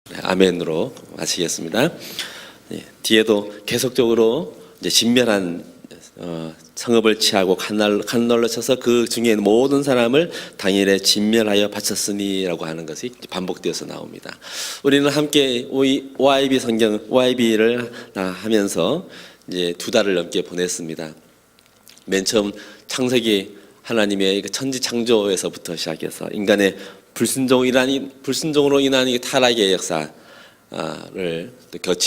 네, 아멘으로 마치겠습니다. 뒤에도 계속적으로 이제 진멸한 성읍을 취하고 칼날로 쳐서 그 중에 모든 사람을 당일에 진멸하여 바쳤으니라고 하는 것이 반복되어서 나옵니다. 우리는 함께 OIB 성경 OIB를 하면서 이제 2달을 넘게 보냈습니다. 맨 처음 창세기 하나님의 천지 창조에서부터 시작해서 인간의 불순종으로 인한 이 타락의 역사를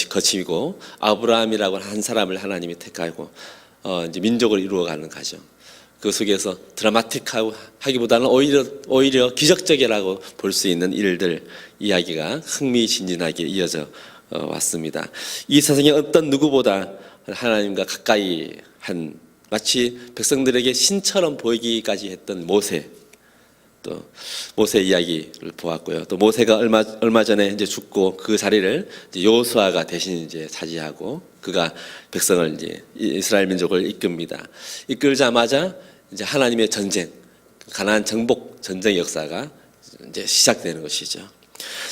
거치고 아브라함이라고 한 사람을 하나님이 택하고 이제 민족을 이루어가는 과정. 그 속에서 드라마틱하기보다는 오히려 기적적이라고 볼 수 있는 일들 이야기가 흥미진진하게 이어져 왔습니다. 이 세상에 어떤 누구보다 하나님과 가까이 한 마치 백성들에게 신처럼 보이기까지 했던 모세, 또 모세 이야기를 보았고요. 또 모세가 얼마 전에 이제 죽고 그 자리를 이제 여호수아가 대신 이제 차지하고 그가 백성을 이제 이스라엘 민족을 이끕니다. 이끌자마자 이제 하나님의 전쟁, 가나안 정복 전쟁 역사가 이제 시작되는 것이죠.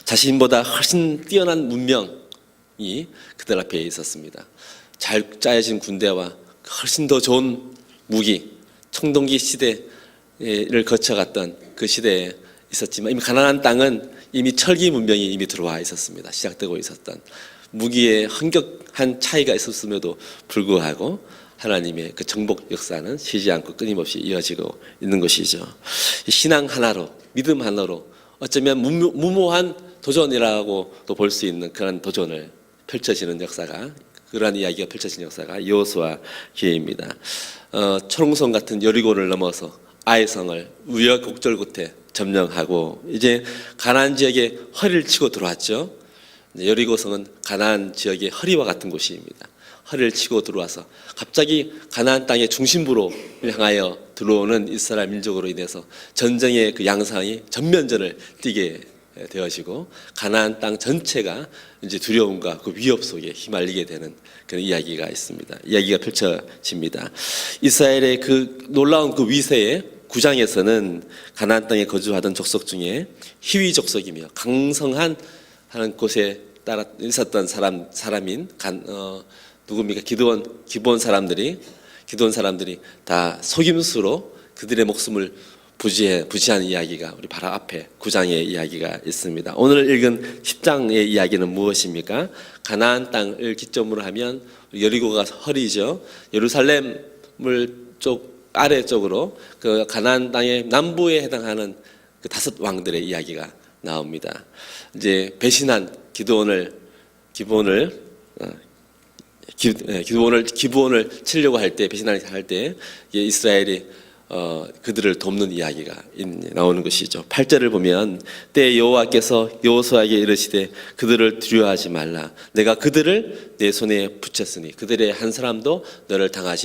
자신보다 훨씬 뛰어난 문명이 그들 앞에 있었습니다. 잘 짜여진 군대와 훨씬 더 좋은 무기, 청동기 시대를 거쳐갔던 그 시대에 있었지만 이미 가나안 땅은 이미 철기 문명이 이미 들어와 있었습니다. 시작되고 있었던 무기의 엄격한 차이가 있었음에도 불구하고 하나님의 그 정복 역사는 쉬지 않고 끊임없이 이어지고 있는 것이죠. 신앙 하나로, 믿음 하나로 어쩌면 무모한 도전이라고도 볼 수 있는 그런 도전을 펼쳐지는 역사가, 그러한 이야기가 펼쳐진 역사가 여호수아 기회입니다. 초롱성 같은 여리고를 넘어서 아이성을 우여곡절 끝에 점령하고 이제 가나안 지역에 허리를 치고 들어왔죠. 여리고성은 가나안 지역의 허리와 같은 곳입니다. 허리를 치고 들어와서 갑자기 가나안 땅의 중심부로 향하여 들어오는 이스라엘 민족으로 인해서 전쟁의 그 양상이 전면전을 띠게 되어지고 가나안 땅 전체가 이제 두려움과 그 위협 속에 휘말리게 되는 그런 이야기가 있습니다. 이야기가 펼쳐집니다. 이스라엘의 그 놀라운 그 위세에 9장에서는 가나안 땅에 거주하던 족속 중에 히위 족속이며 강성한 하는 곳에 따라 있었던 사람인 누굽니까? 기브온 사람들이 다 속임수로 그들의 목숨을 부지한 이야기가 우리 바로 앞에 9장의 이야기가 있습니다. 오늘 읽은 10장의 이야기는 무엇입니까? 가나안 땅을 기점으로 하면 여리고가 허리죠. 예루살렘을 아래쪽으로 그 가나안 땅의 남부에 해당하는 그 5 왕들의 이야기가 나옵니다. 이제 배신한 기브온을 치려고 할 때, 배신할 때 이스라엘이 그들을 돕는 이야기가 나오는 것이죠. 8절을 보면 때 여호와께서 여호수아에게 이르시되 그들을 두려워하지 말라. 내가 그들을 내 손에 붙였으니 그들의 한 사람도 너를 당할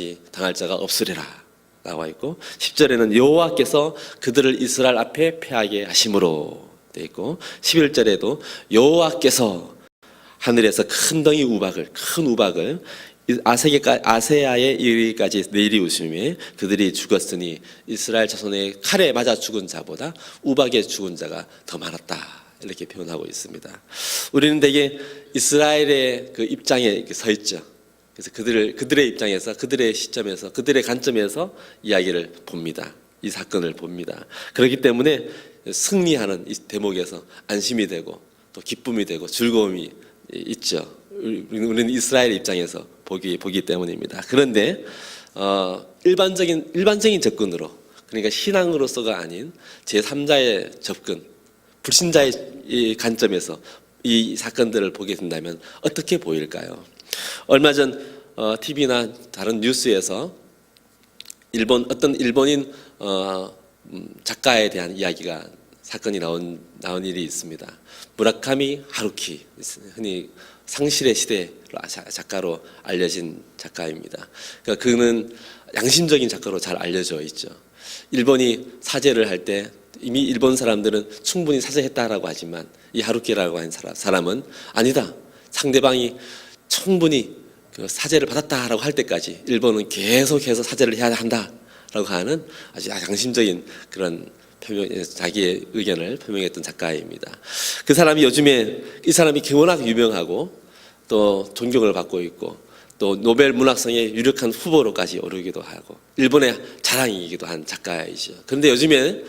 자가 없으리라 나와 있고, 10절에는 여호와께서 그들을 이스라엘 앞에 패하게 하심으로 되어 있고, 11절에도 여호와께서 하늘에서 큰 우박을 아세아에 이르기까지 내리우심에 그들이 죽었으니 이스라엘 자손의 칼에 맞아 죽은 자보다 우박에 죽은 자가 더 많았다, 이렇게 표현하고 있습니다. 우리는 대개 이스라엘의 그 입장에 서 있죠. 그래서 그들의 입장에서, 그들의 시점에서, 그들의 관점에서 이야기를 봅니다. 이 사건을 봅니다. 그렇기 때문에 승리하는 이 대목에서 안심이 되고 또 기쁨이 되고 즐거움이 있죠. 우리는 이스라엘 입장에서 보기 때문입니다. 그런데 일반적인 접근으로, 그러니까 신앙으로서가 아닌 제3자의 접근, 불신자의 관점에서 이 사건들을 보게 된다면 어떻게 보일까요? 얼마 전 TV나 다른 뉴스에서 어떤 일본인 작가에 대한 사건이 나온 일이 있습니다. 무라카미 하루키, 흔히 상실의 시대 작가로 알려진 작가입니다. 그러니까 그는 양심적인 작가로 잘 알려져 있죠. 일본이 사죄를 할 때 이미 일본 사람들은 충분히 사죄했다라고 하지만 이 하루키라고 하는 사람은 아니다, 상대방이 충분히 그 사죄를 받았다라고 할 때까지 일본은 계속해서 사죄를 해야 한다라고 하는 아주 양심적인 그런 자기의 의견을 표명했던 작가입니다. 그 사람이 요즘에 이 사람이 워낙 유명하고 또 존경을 받고 있고 또 노벨 문학상의 유력한 후보로까지 오르기도 하고 일본의 자랑이기도 한 작가이죠. 그런데 요즘에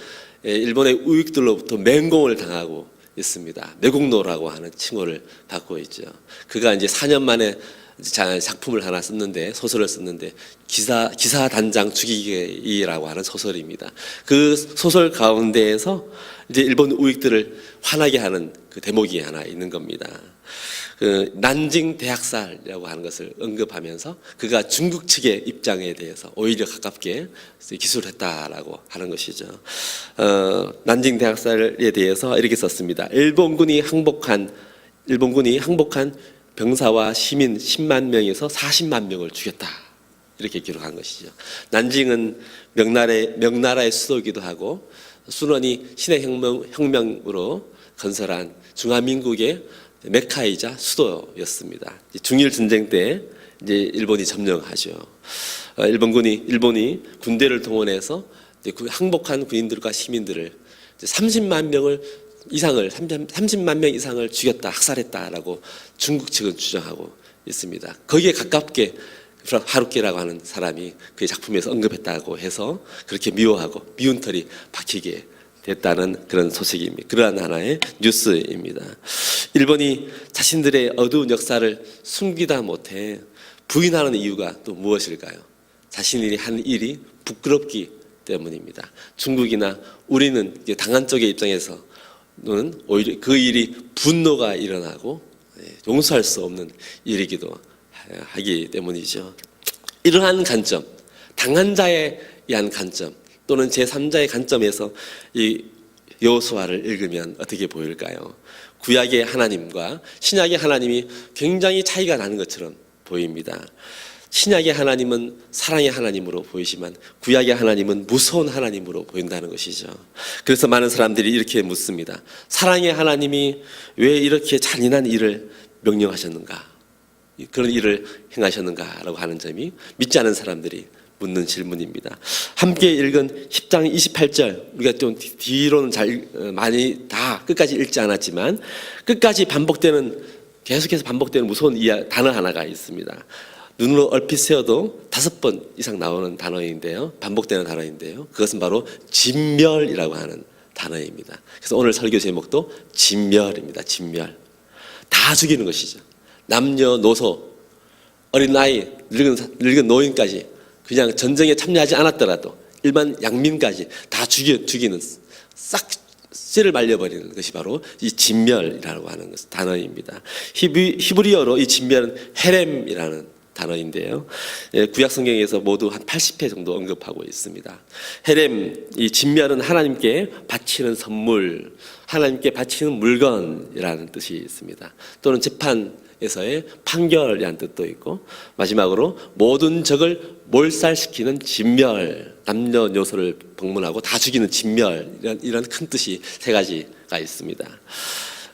일본의 우익들로부터 맹공을 당하고 있습니다. 매국노라고 하는 칭호를 받고 있죠. 그가 이제 4년 만에 작품을 하나 썼는데, 소설을 썼는데 기사 단장 죽이기라고 하는 소설입니다. 그 소설 가운데에서 이제 일본 우익들을 화나게 하는 그 대목이 하나 있는 겁니다. 그 난징 대학살이라고 하는 것을 언급하면서 그가 중국 측의 입장에 대해서 오히려 가깝게 기술했다라고 하는 것이죠. 난징 대학살에 대해서 이렇게 썼습니다. 일본군이 항복한 병사와 시민 10만 명에서 40만 명을 죽였다. 이렇게 기록한 것이죠. 난징은 명나라의 수도이기도 하고 순원이 신의 혁명으로 건설한 중화민국의 메카이자 수도였습니다. 중일 전쟁 때 이제 일본이 점령하죠. 일본이 군대를 동원해서 이제 항복한 군인들과 시민들을 30만 명 이상을 죽였다, 학살했다라고 중국 측은 주장하고 있습니다. 거기에 가깝게 하루키라고 하는 사람이 그의 작품에서 언급했다고 해서 그렇게 미운 털이 박히게 됐다는 그런 소식입니다. 그러한 하나의 뉴스입니다. 일본이 자신들의 어두운 역사를 숨기다 못해 부인하는 이유가 또 무엇일까요? 자신이 한 일이 부끄럽기 때문입니다. 중국이나 우리는 당한 쪽의 입장에서는 오히려 그 일이 분노가 일어나고 용서할 수 없는 일이기도 하기 때문이죠. 이러한 관점, 당한 자에 의한 관점 또는 제3자의 관점에서 이 여호수아를 읽으면 어떻게 보일까요? 구약의 하나님과 신약의 하나님이 굉장히 차이가 나는 것처럼 보입니다. 신약의 하나님은 사랑의 하나님으로 보이지만 구약의 하나님은 무서운 하나님으로 보인다는 것이죠. 그래서 많은 사람들이 이렇게 묻습니다. 사랑의 하나님이 왜 이렇게 잔인한 일을 명령하셨는가? 그런 일을 행하셨는가라고 하는 점이 믿지 않은 사람들이 묻는 질문입니다. 함께 읽은 10장 28절, 우리가 좀 뒤로는 많이 다 끝까지 읽지 않았지만 끝까지 계속해서 반복되는 무서운 단어 하나가 있습니다. 눈으로 얼핏 세어도 5번 이상 나오는 단어인데요. 반복되는 단어인데요. 그것은 바로 진멸이라고 하는 단어입니다. 그래서 오늘 설교 제목도 진멸입니다. 진멸. 다 죽이는 것이죠. 남녀노소, 어린아이, 늙은 노인까지 그냥 전쟁에 참여하지 않았더라도 일반 양민까지 다 죽이는 싹 씨를 말려버리는 것이 바로 이 진멸이라고 하는 단어입니다. 히브리어로 이 진멸은 헤렘이라는 단어인데요. 구약 성경에서 모두 한 80회 정도 언급하고 있습니다. 헤렘, 이 진멸은 하나님께 바치는 선물, 하나님께 바치는 물건이라는 뜻이 있습니다. 또는 재판에서의 판결이라는 뜻도 있고 마지막으로 모든 적을 몰살시키는 진멸, 남녀노소를 방문하고 다 죽이는 진멸, 이런 큰 뜻이 3가지가 있습니다.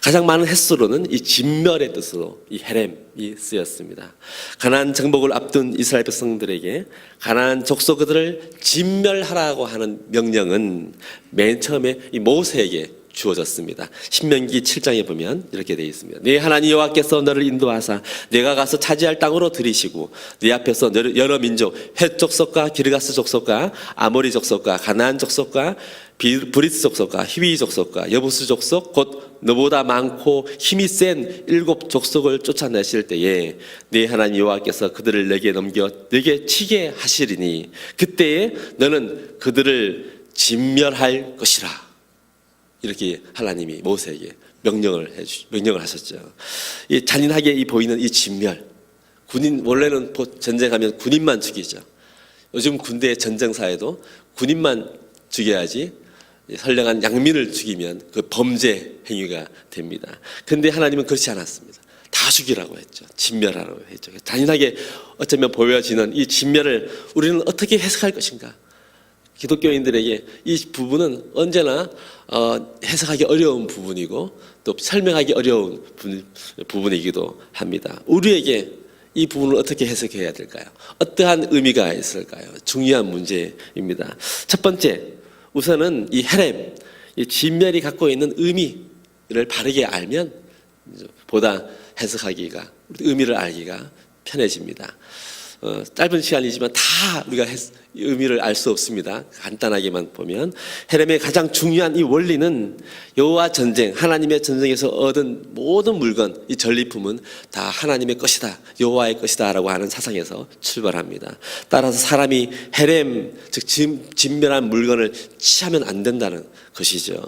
가장 많은 횟수로는 이 진멸의 뜻으로 이 헤렘이 쓰였습니다. 가나안 정복을 앞둔 이스라엘 백성들에게 가나안 족속 그들을 진멸하라고 하는 명령은 맨 처음에 이 모세에게 주어졌습니다. 신명기 7장에 보면 이렇게 되어 있습니다. 네 하나님 여호와께서 너를 인도하사 내가 가서 차지할 땅으로 들이시고 네 앞에서 여러 민족 헷 족속과 기르가스 족속과 아모리 족속과 가나안 족속과 브리스 족속과 히위 족속과 여부스 족속 곧 너보다 많고 힘이 센 7 족속을 쫓아내실 때에 네 하나님 여호와께서 그들을 내게 넘겨 내게 치게 하시리니 그때에 너는 그들을 진멸할 것이라. 이렇게 하나님이 모세에게 명령을 하셨죠. 이 잔인하게 보이는 이 진멸. 원래는 전쟁하면 군인만 죽이죠. 요즘 군대 전쟁사에도 군인만 죽여야지 선량한 양민을 죽이면 그 범죄 행위가 됩니다. 그런데 하나님은 그렇지 않았습니다. 다 죽이라고 했죠. 진멸하라고 했죠. 잔인하게 어쩌면 보여지는 이 진멸을 우리는 어떻게 해석할 것인가? 기독교인들에게 이 부분은 언제나 해석하기 어려운 부분이고 또 설명하기 어려운 부분이기도 합니다. 우리에게 이 부분을 어떻게 해석해야 될까요? 어떠한 의미가 있을까요? 중요한 문제입니다. 첫 번째, 우선은 이 헤렘, 이 진멸이 갖고 있는 의미를 바르게 알면 보다 해석하기가, 의미를 알기가 편해집니다. 짧은 시간이지만 다 우리가 의미를 알 수 없습니다. 간단하게만 보면 헤렘의 가장 중요한 이 원리는 여호와 전쟁, 하나님의 전쟁에서 얻은 모든 물건, 이 전리품은 다 하나님의 것이다, 여호와의 것이다 라고 하는 사상에서 출발합니다. 따라서 사람이 헤렘, 즉 진멸한 물건을 취하면 안 된다는 것이죠.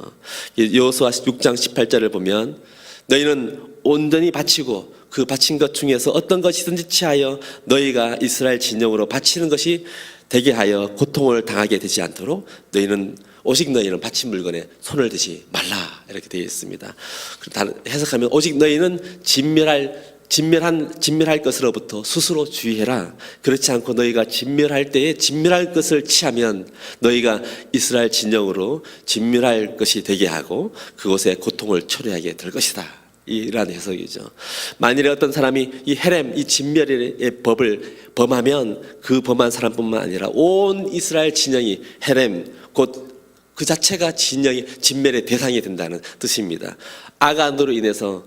여호수아 6장 18절을 보면 너희는 온전히 바치고 그 바친 것 중에서 어떤 것이든지 취하여 너희가 이스라엘 진영으로 바치는 것이 되게 하여 고통을 당하게 되지 않도록 오직 너희는 바친 물건에 손을 대지 말라, 이렇게 되어 있습니다. 해석하면 오직 너희는 진멸할 것으로부터 스스로 주의해라. 그렇지 않고 너희가 진멸할 때에 진멸할 것을 취하면 너희가 이스라엘 진영으로 진멸할 것이 되게 하고 그곳에 고통을 초래하게 될 것이다, 이란 해석이죠. 만일에 어떤 사람이 이 헤렘, 이 진멸의 법을 범하면 그 범한 사람뿐만 아니라 온 이스라엘 진영이 헤렘, 곧 그 자체가 진멸의 대상이 된다는 뜻입니다. 아간으로 인해서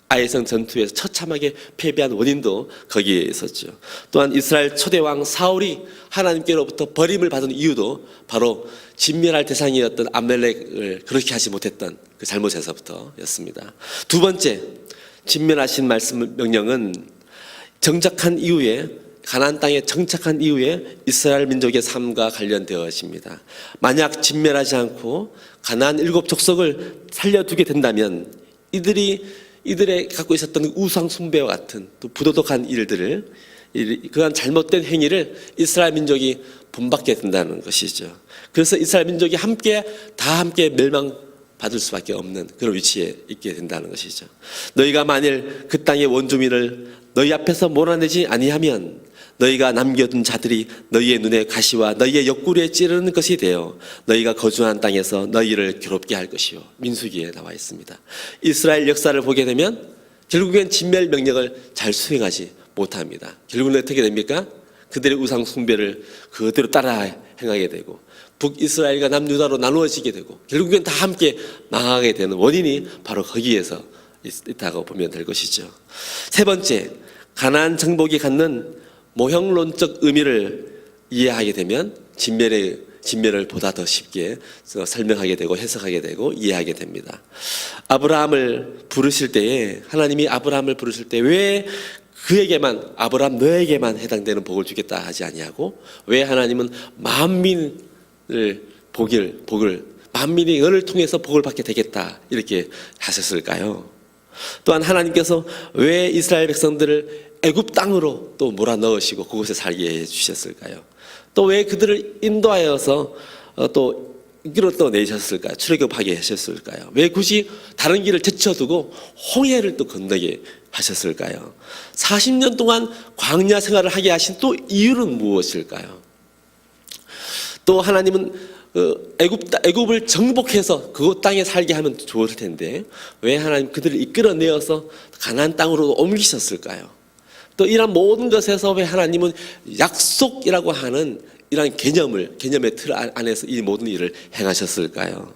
아이성 전투에서 처참하게 패배한 원인도 거기에 있었죠. 또한 이스라엘 초대왕 사울이 하나님께로부터 버림을 받은 이유도 바로 진멸할 대상이었던 아말렉을 그렇게 하지 못했던 그 잘못에서부터였습니다. 두 번째, 진멸하신 명령은 정착한 이후에, 가나안 땅에 정착한 이후에 이스라엘 민족의 삶과 관련되어 있습니다. 만약 진멸하지 않고 가나안 7 족속을 살려두게 된다면 이들의 갖고 있었던 우상 숭배와 같은 또 부도덕한 일들을, 그러한 잘못된 행위를 이스라엘 민족이 본받게 된다는 것이죠. 그래서 이스라엘 민족이 다 함께 멸망받을 수밖에 없는 그런 위치에 있게 된다는 것이죠. 너희가 만일 그 땅의 원주민을 너희 앞에서 몰아내지 아니하면 너희가 남겨둔 자들이 너희의 눈에 가시와 너희의 옆구리에 찌르는 것이 되어 너희가 거주한 땅에서 너희를 괴롭게 할 것이요. 민수기에 나와 있습니다. 이스라엘 역사를 보게 되면 결국엔 진멸 명령을 잘 수행하지 못합니다. 결국은 어떻게 됩니까? 그들의 우상 숭배를 그대로 따라 행하게 되고 북이스라엘과 남유다로 나누어지게 되고 결국엔 다 함께 망하게 되는 원인이 바로 거기에서 있다고 보면 될 것이죠. 세 번째, 가나안 정복이 갖는 모형론적 의미를 이해하게 되면 진멸을 보다 더 쉽게 설명하게 되고 해석하게 되고 이해하게 됩니다. 아브라함을 부르실 때에, 하나님이 아브라함을 부르실 때 왜 그에게만, 아브라함 너에게만 해당되는 복을 주겠다 하지 아니하고 왜 하나님은 만민이 너를 통해서 복을 받게 되겠다 이렇게 하셨을까요? 또한 하나님께서 왜 이스라엘 백성들을 애굽 땅으로 또 몰아넣으시고 그곳에 살게 해주셨을까요? 또 왜 그들을 인도하여서 또 이끌어 또 내셨을까요? 출애굽하게 하셨을까요? 왜 굳이 다른 길을 제쳐두고 홍해를 또 건너게 하셨을까요? 40년 동안 광야 생활을 하게 하신 또 이유는 무엇일까요? 또 하나님은 애굽을 정복해서 그곳 땅에 살게 하면 좋을 텐데 왜 하나님 그들을 이끌어내어서 가나안 땅으로 옮기셨을까요? 또 이런 모든 것에서 왜 하나님은 약속이라고 하는 이런 개념의 틀 안에서 이 모든 일을 행하셨을까요?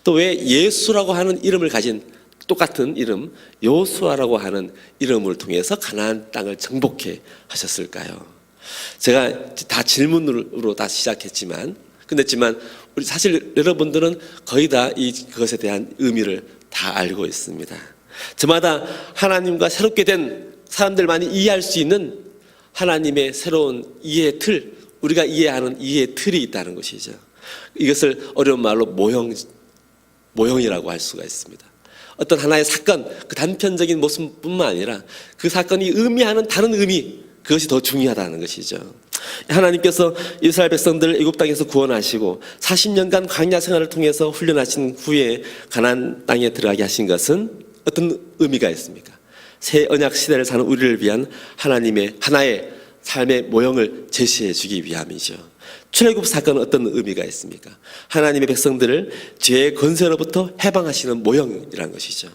또 왜 예수라고 하는 이름을 가진 똑같은 이름 여호수아라고 하는 이름을 통해서 가나안 땅을 정복해 하셨을까요? 제가 다 질문으로 다 시작했지만 우리 사실 여러분들은 거의 다 그것에 대한 의미를 다 알고 있습니다. 저마다 하나님과 새롭게 된 사람들만이 이해할 수 있는 하나님의 새로운 이해의 틀, 우리가 이해하는 이해의 틀이 있다는 것이죠. 이것을 어려운 말로 모형이라고 할 수가 있습니다. 어떤 하나의 사건, 그 단편적인 모습뿐만 아니라 그 사건이 의미하는 다른 의미, 그것이 더 중요하다는 것이죠. 하나님께서 이스라엘 백성들을 애굽 땅에서 구원하시고 40년간 광야 생활을 통해서 훈련하신 후에 가나안 땅에 들어가게 하신 것은 어떤 의미가 있습니까? 새 언약 시대를 사는 우리를 위한 하나님의 하나의 삶의 모형을 제시해 주기 위함이죠. 출애굽 사건은 어떤 의미가 있습니까? 하나님의 백성들을 죄의 권세로부터 해방하시는 모형이라는 것이죠.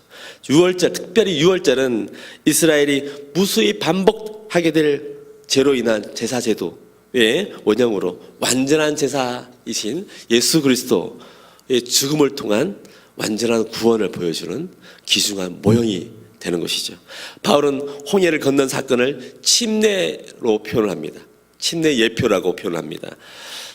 유월절, 특별히 유월절은 이스라엘이 무수히 반복하게 될 죄로 인한 제사 제도의 원형으로 완전한 제사의 메시아이신 예수 그리스도의 죽음을 통한 완전한 구원을 보여주는 귀중한 모형이 되는 것이죠. 바울은 홍해를 건넌 사건을 침례로 표현을 합니다. 침례 예표라고 표현합니다.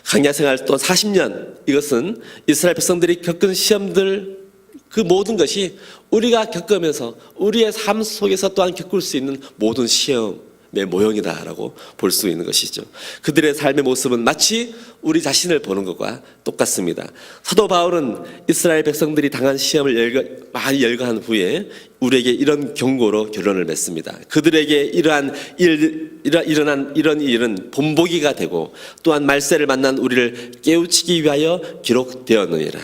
광야 생활 또 40년, 이것은 이스라엘 백성들이 겪은 시험들 그 모든 것이 우리가 겪으면서 우리의 삶 속에서 또한 겪을 수 있는 모든 시험의 모형이다라고 볼 수 있는 것이죠. 그들의 삶의 모습은 마치 우리 자신을 보는 것과 똑같습니다. 사도 바울은 이스라엘 백성들이 당한 시험을 많이 열거한 후에 우리에게 이런 경고로 결론을 맺습니다. 그들에게 일어난 이런 일은 본보기가 되고 또한 말세를 만난 우리를 깨우치기 위하여 기록되었느니라.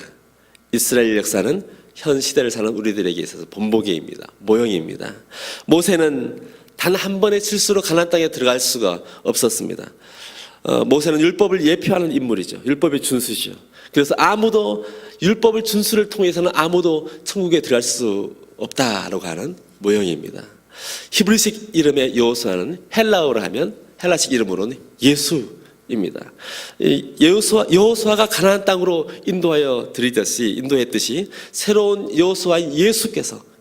이스라엘 역사는 현 시대를 사는 우리들에게 있어서 본보기입니다. 모형입니다. 모세는 단 한 번의 실수로 가나안 땅에 들어갈 수가 없었습니다. 모세는 율법을 예표하는 인물이죠. 율법의 준수죠. 그래서 아무도 율법을 준수를 통해서는 아무도 천국에 들어갈 수 없다라고 하는 모형입니다. 히브리식 이름의 여호수아는 헬라어로 하면 헬라식 이름으로는 예수입니다. 여호수아가 가나안 땅으로 인도했듯이 새로운 여호수아인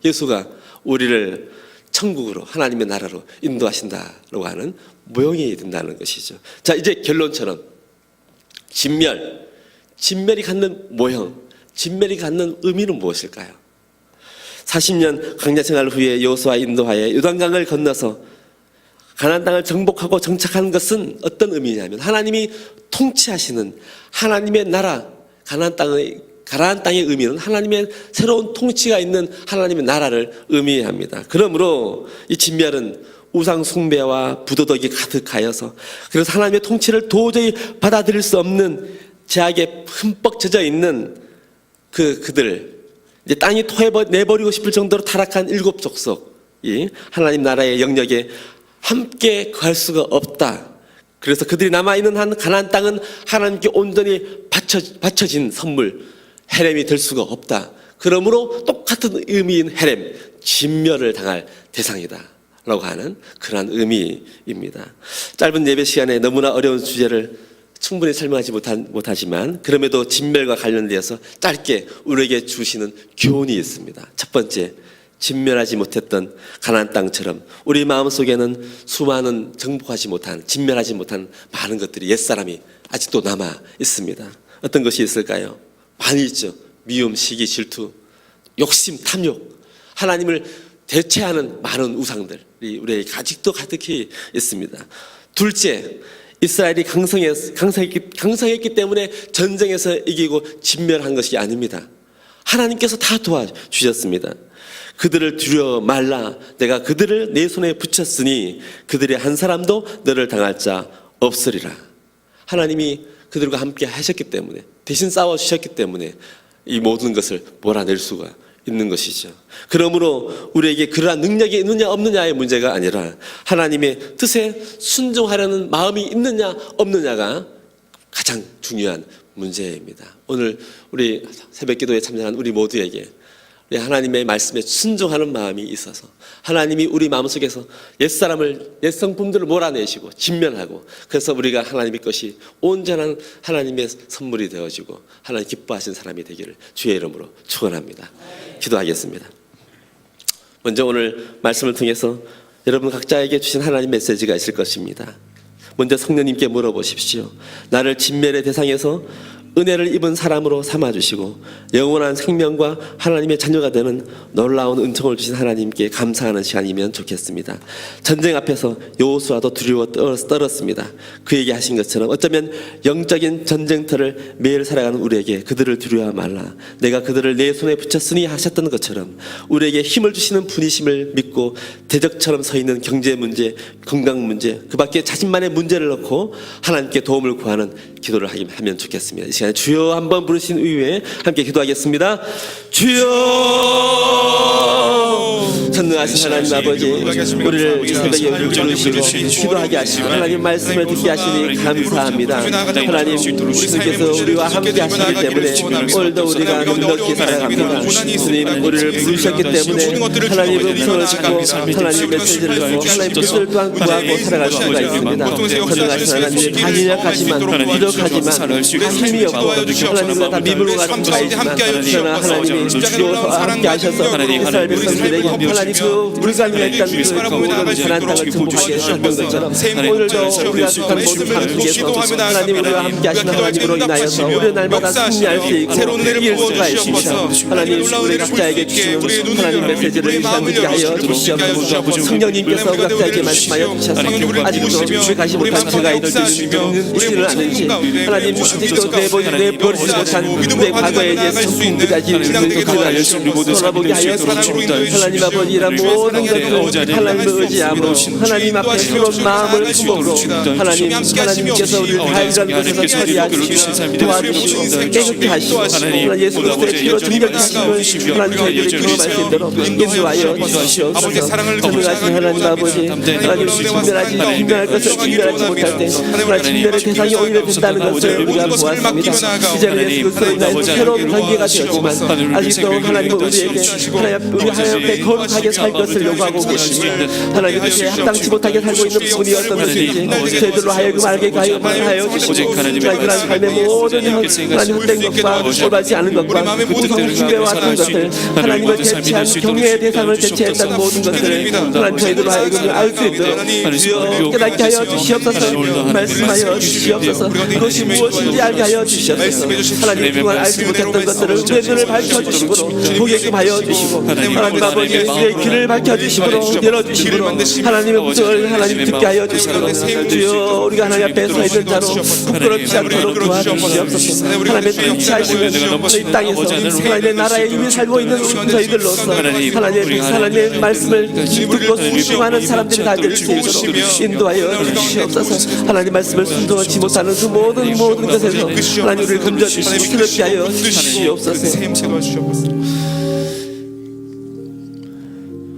예수가 우리를 천국으로 하나님의 나라로 인도하신다라고 하는 모형이 된다는 것이죠. 자, 이제 결론처럼 진멸이 갖는 모형, 진멸이 갖는 의미는 무엇일까요? 40년 광야 생활 후에 여호수아 인도하에 요단강을 건너서 가나안 땅을 정복하고 정착하는 것은 어떤 의미냐면 하나님이 통치하시는 하나님의 나라, 가나안 땅의 의미는 하나님의 새로운 통치가 있는 하나님의 나라를 의미합니다. 그러므로 이 진멸은 우상 숭배와 부도덕이 가득하여서 그래서 하나님의 통치를 도저히 받아들일 수 없는 죄악에 흠뻑 젖어 있는 그들, 이제 땅이 토해내버리고 싶을 정도로 타락한 일곱 족속이 하나님 나라의 영역에 함께 거할 수가 없다. 그래서 그들이 남아있는 한 가나안 땅은 하나님께 온전히 바쳐진 선물, 헤렘이 될 수가 없다. 그러므로 똑같은 의미인 헤렘, 진멸을 당할 대상이다 라고 하는 그러한 의미입니다. 짧은 예배 시간에 너무나 어려운 주제를 충분히 설명하지 못하지만 그럼에도 진멸과 관련되어서 짧게 우리에게 주시는 교훈이 있습니다. 첫 번째, 진멸하지 못했던 가나안 땅처럼 우리 마음속에는 수많은 진멸하지 못한 많은 것들이 옛사람이 아직도 남아 있습니다. 어떤 것이 있을까요? 많이 있죠. 미움, 시기, 질투, 욕심, 탐욕, 하나님을 대체하는 많은 우상들이 우리에게 아직도 가득히 있습니다. 둘째, 이스라엘이 강성했기 때문에 전쟁에서 이기고 진멸한 것이 아닙니다. 하나님께서 다 도와주셨습니다. 그들을 두려워 말라. 내가 그들을 내 손에 붙였으니 그들의 한 사람도 너를 당할 자 없으리라. 하나님이 그들과 함께 하셨기 때문에, 대신 싸워주셨기 때문에 이 모든 것을 몰아낼 수가 있는 것이죠. 그러므로 우리에게 그러한 능력이 있느냐 없느냐의 문제가 아니라 하나님의 뜻에 순종하려는 마음이 있느냐 없느냐가 가장 중요한 문제입니다. 오늘 우리 새벽기도에 참여한 우리 모두에게 하나님의 말씀에 순종하는 마음이 있어서 하나님이 우리 마음속에서 옛 성품들을 몰아내시고 진멸하고 그래서 우리가 하나님의 것이 온전한 하나님의 선물이 되어지고 하나님 기뻐하신 사람이 되기를 주의 이름으로 축원합니다. 기도하겠습니다. 먼저 오늘 말씀을 통해서 여러분 각자에게 주신 하나님 메시지가 있을 것입니다. 먼저 성령님께 물어보십시오. 나를 진멸의 대상에서 은혜를 입은 사람으로 삼아주시고 영원한 생명과 하나님의 자녀가 되는 놀라운 은총을 주신 하나님께 감사하는 시간이면 좋겠습니다. 전쟁 앞에서 여호수아도 두려워 떨었습니다. 그에게 하신 것처럼 어쩌면 영적인 전쟁터를 매일 살아가는 우리에게 그들을 두려워 말라. 내가 그들을 내 손에 붙였으니 하셨던 것처럼 우리에게 힘을 주시는 분이심을 믿고 대적처럼 서 있는 경제 문제, 건강 문제, 그 밖에 자신만의 문제를 넣고 하나님께 도움을 구하는 기도를 하면 좋겠습니다. 이 시간에 주여 한번 부르신 이후에 함께 기도하겠습니다. 주여, 전능하신 하나님 아버지, 우리를 이 새벽에 부르시고 기도하게 하시고 하나님 말씀을 듣게 하시니 감사합니다. 하나님, 주님께서 우리와 함께 하시기 때문에 오늘도 우리가 넉넉히 살아갑니다. 주님, 우리를 부르셨기 때문에 하나님 음성을 듣고 하나님 메시지를 듣고 하나님 뜻을 또한 구하고 살아갈 수가 있습니다. 전능하신 하나님, 강력하지만 부족하지만 힘이 주셨고 하나님과 다 미물과 같은 자이지만 그러나 하나님이 주어서 함께 하셔서 이스라엘 백성들에게 하나님 그 불가능했던 그 모든 가나안 땅을 정복하게 하셨던 것처럼 오늘도 우리가 속한 모든 삶 속에서 하나님 우리와 함께 하시는 하나님으로 인하여서 우리는 날마다 승리할 수 있고 이길 수가 있습니다. 하나님 우리 각자에게 주시는 하나님 메시지를 이 시간 듣게 하여 주시옵소서. 성령님께서 각자에게 말씀하여 주셔서 아직도 집에 가시 못한 제가 이들 듣는 않은지 하나님 아직도 내버리지 못한 내 과거에 대해서 성품까지 돌아보게 하여 주시옵소서. 하나님 아버지 이런 모든 것들 하나님을 의지함으로 하나님 앞에 새로운 마음을 품고 하나님께서 우리를 다 이런 것에서 처리하시고 도와주시고 깨끗게 하시고 하나님 예수 그리스도의 피로 정결하시는 하나님 저희들이 경험할 수 있도록 인도하여 주시옵소서. 전능하신 하나님 아버지 하나님 분별할 것을 분별하지 못할 때 하나님 분별의 대상이 오히려 된다는 것을 우리가 보았습니다. 이제는 예수 그리스도로 인하여 새로운 관계가 되었지만 아직도 하나님은 우리에게 우리 하나님께 거룩하게 살 것을 요구하고 계십니다. 하나님 그렇게 합당치 못하게 살고 있는 부분이 어떤 것인지 저희들로 하여금 알게 하여 주시고 그런 삶의 모든 하나님 헛된 것과 올바르지 않은 것과 우성 숭배와 같은 것들 하나님을 대체한 경외의 대상을 대체했던 모든 것들을 하나님 저희들로 하여금 알 수 있도록 깨닫게 하여 주시옵소서. 말씀하여 주시옵소서. 그것이 무엇인지 알게 하여 주시옵소서. 하나님 그동안 알지 못했던 것들을 우리의 눈을 밝혀주시므로 보게끔 하여 주시고 하나님 아버지 우리의 귀를 밝혀주시므로 열어주시므로 하나님의 음성을 하나님 듣게 하여 주시므로 주여 우리가 하나님 앞에 서 있는 자로 부끄럽지 않도록 도와주시옵소서. 하나님의 통치하시는 이 땅에서 하나님의 나라에 이미 살고 있는 저희들로서 하나님의 말씀을 듣고 순종하는 사람들이 다 될 수 있도록 인도하여 주시옵소서. 하나님 말씀을 순종하지 못하는 그 모든 것에서 하나님 우리를 건져주시고 새롭게 하여 주시옵소서.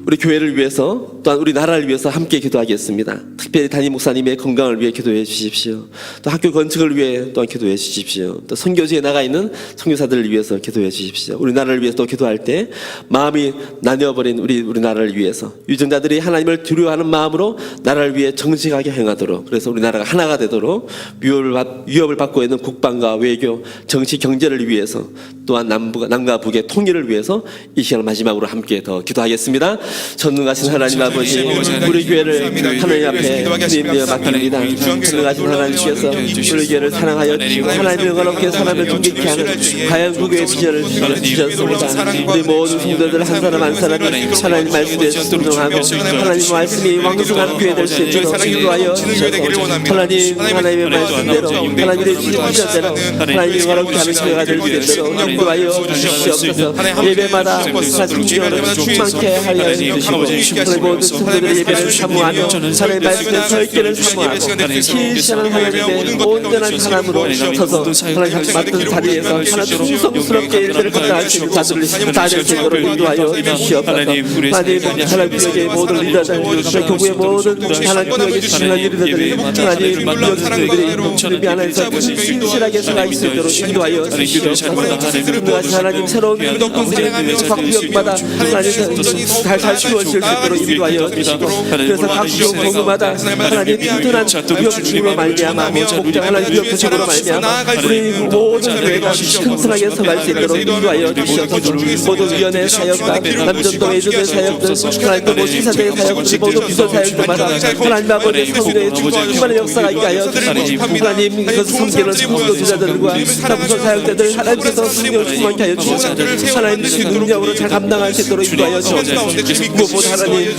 우리 교회를 위해서 또한 우리 나라를 위해서 함께 기도하겠습니다. 특별히 담임 목사님의 건강을 위해 기도해 주십시오. 또 학교 건축을 위해 또한 기도해 주십시오. 또 선교지에 나가 있는 선교사들을 위해서 기도해 주십시오. 우리 나라를 위해서 또 기도할 때 마음이 나뉘어버린 우리 나라를 위해서 유전자들이 하나님을 두려워하는 마음으로 나라를 위해 정직하게 행하도록 그래서 우리 나라가 하나가 되도록 위협을 받고 있는 국방과 외교, 정치, 경제를 위해서 또한 남과 북의 통일을 위해서 이 시간 마지막으로 함께 더 기도하겠습니다. 전능하신 하나님 아버지 우리 교회를 하나님 앞에 주님께 맡깁니다. 전능하신 하나님께서 우리 교회를 사랑하여 주시고 하나님을 거룩하게 사람을 존귀케 하는 과연 그 교회의 비전을 주셨습니다. 우리 모든 성도들 한 사람 한 사람이 하나님 말씀에 순종하고 하나님 말씀이 왕성한 교회 될 수 있도록 인도하여 주셔서 하나님의 말씀대로 하나님의 비전대로 하나님이 거룩하게 하는 교회가 될 수 있도록 인도하여 주시옵소서. 예배마다 성령을 충만케 하여 주시고 우리 모든 성도들의 예배를 사모하며 하나님의 말씀의 설교를 사모하고 신실한 하나님의 온전한 사람으로 서서 하나님 맡은 자리에서 하나 충성스럽게 일들을 감당할 수 있는 자들을 다 될 수 있도록 인도하여 주시옵소서. 하나님 구역의 모든 리더들 교구의 모든 하나님 구역의 중요한 리더들이 하나님 구역들이 주님이 안에서 신실하게 살아갈 수 있도록 인도하여 주시옵소서. 인도하신 하나님 새로운 각 구역마다 하나님 잘 키워질 수 있도록 인도하여 주시고 그래서 각 구역 공부마다 하나님 튼튼한 구역으로 말미암아 목장 하나님 구역 구역으로 말미암아 우리 모든 교회가 튼튼하게 서갈 수 있도록 인도하여 주시옵소서. 모든 위원회 사역과 남전도 외주대 사역들 하나님 또 시사대의 사역들 모든 비서 사역들마다 하나님 아버지의 성도의 충만한 역사가 있게 하여 주시고 하나님 그것을 섬기는 성도 주자들과 부서 사역자들 하나님께서 성령을 충만케 하여 주셔서 하나님 그 능력으로 잘 감당할 수 있도록 인도하여 주옵소서. 무엇보다 하나님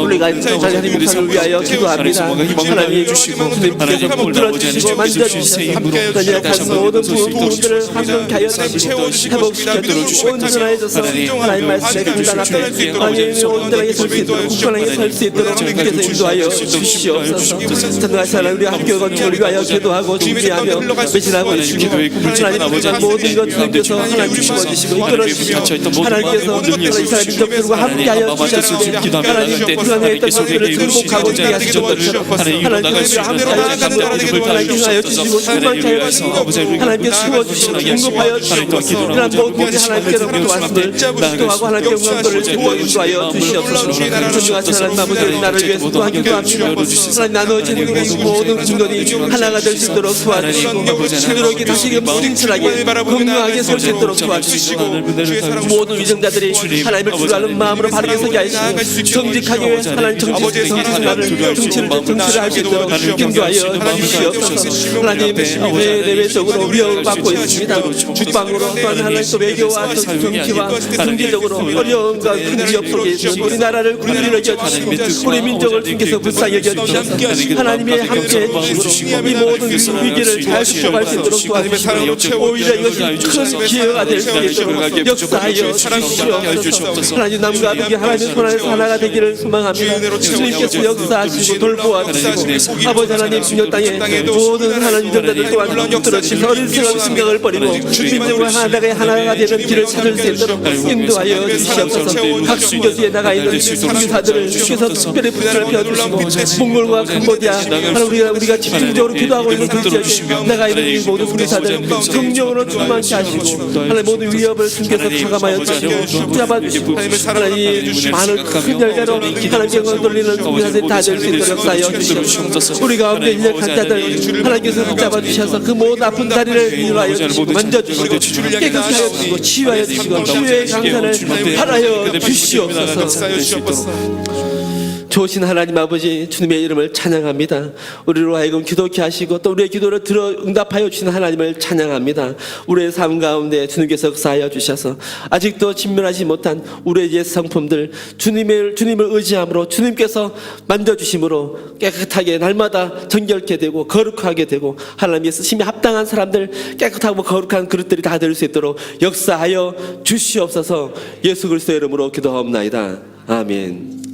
우리가 하나님 목사를 위하여 기도합니다. 하나님 주님께서 붙들어 주시고 만져 주셔서 하나님 모든 부분들을 한번 하여 주시고 회복시켜 온전해져서 하나님 말씀의 강단 앞에 하나님 온전하게 설 수 있도록 굳건하게 설 수 있도록 주님께서 인도하여 주시옵소서. 전능하신 하나님 우리 학교 건축을 위하여 기도하고 준비하며 매진하고 있습니다. 하나님 모든 것을 통해서 하나님 주시고 이끌어주시고 하나님께서 이스라엘 민족들과 함께하여 주시옵소서. 하나님 불안해했던 것들을 극복하고 있게 하시는 것처럼 하나님께서 함께하여 주시고 하나님께서 주시고 충만케 하여 주시고 하나님께서 주어주시고 공급하여 주시고 이런 모든 하나님께로 도왔음을 기도하고 하나님께 영광을 인도하여 주시옵소서. 존중하신 하나님 아버지 나를 위해서 또한 기도합니다. 하나님 나누어지는 모든 군건이 하나가 될 수 있도록 도와주시고 그렇게 다시금 신실하게 건강하게 설 수 있도록 도와주시고 모든 위정자들이 하나님을 주라는 마음으로 바르게 서게 하시고 정직하게 하나님 정치를 할 수 있도록 인도하여 주시옵소서. 하나님 내외적으로 위협받고 있습니다. 국방으로 또한 하나님 또 외교와 또 정치와 경제적으로 어려움과 큰 위협 속에 있는 우리나라를 군인을 여겨주시고 우리 민족을 주께서 불쌍히 여겨주셔서 하나님의 함께해 주시고 이 모든 위기를 잘 극복할 수 있도록 도와주시고 오히려 이것이 큰 기회가 될 수 있도록 역사하여 주시옵소서. 하나님 남과 북이 하나님의 손 안에서 하나가 되기를 소망합니다. 주님께서 역사하시고 돌보아 주시고 아버지 하나님 주님 땅에 모든 하나님 전자들 또한 붙들어주시고 어리석은 생각을 버리고 민족과 하나가 되는 길을 찾을 수 있도록 인도하여 주시옵소서. 각 순교지에 나가 있는 선교사들을 주께서 특별히 분야를 펴주시고 몽골과 캄보디아 우리가 집중적으로 기도하고 있는 그 지역에 나가 있는 이 모든 선교사들 성령으로 충만케 하시고 하나님 모든 위협을 주께서 가감하여 주시고 붙잡아주시고 하나님 많은 큰 열매로 하나님께 영광 돌리는 선교사들이 다 될 수 있도록 역사하여 주시옵소서. 우리 가운데 인력한 자들 하나님께서 붙잡아 주셔서 그 모든 아픈 다리를 위로하여 주시고 만져주시고 깨끗하게 하여 주시고 치유하여 주시고 치유의 강산을 발하여 주시옵소서. 좋으신 하나님 아버지 주님의 이름을 찬양합니다. 우리로 하여금 기도케 하시고 또 우리의 기도를 들어 응답하여 주시는 하나님을 찬양합니다. 우리의 삶 가운데 주님께서 역사하여 주셔서 아직도 진멸하지 못한 우리의 옛 성품들 주님을 의지함으로 주님께서 만져주심으로 깨끗하게 날마다 정결케 되고 거룩하게 되고 하나님의 쓰심에 합당한 사람들 깨끗하고 거룩한 그릇들이 다 될 수 있도록 역사하여 주시옵소서. 예수 그리스도의 이름으로 기도하옵나이다. 아멘.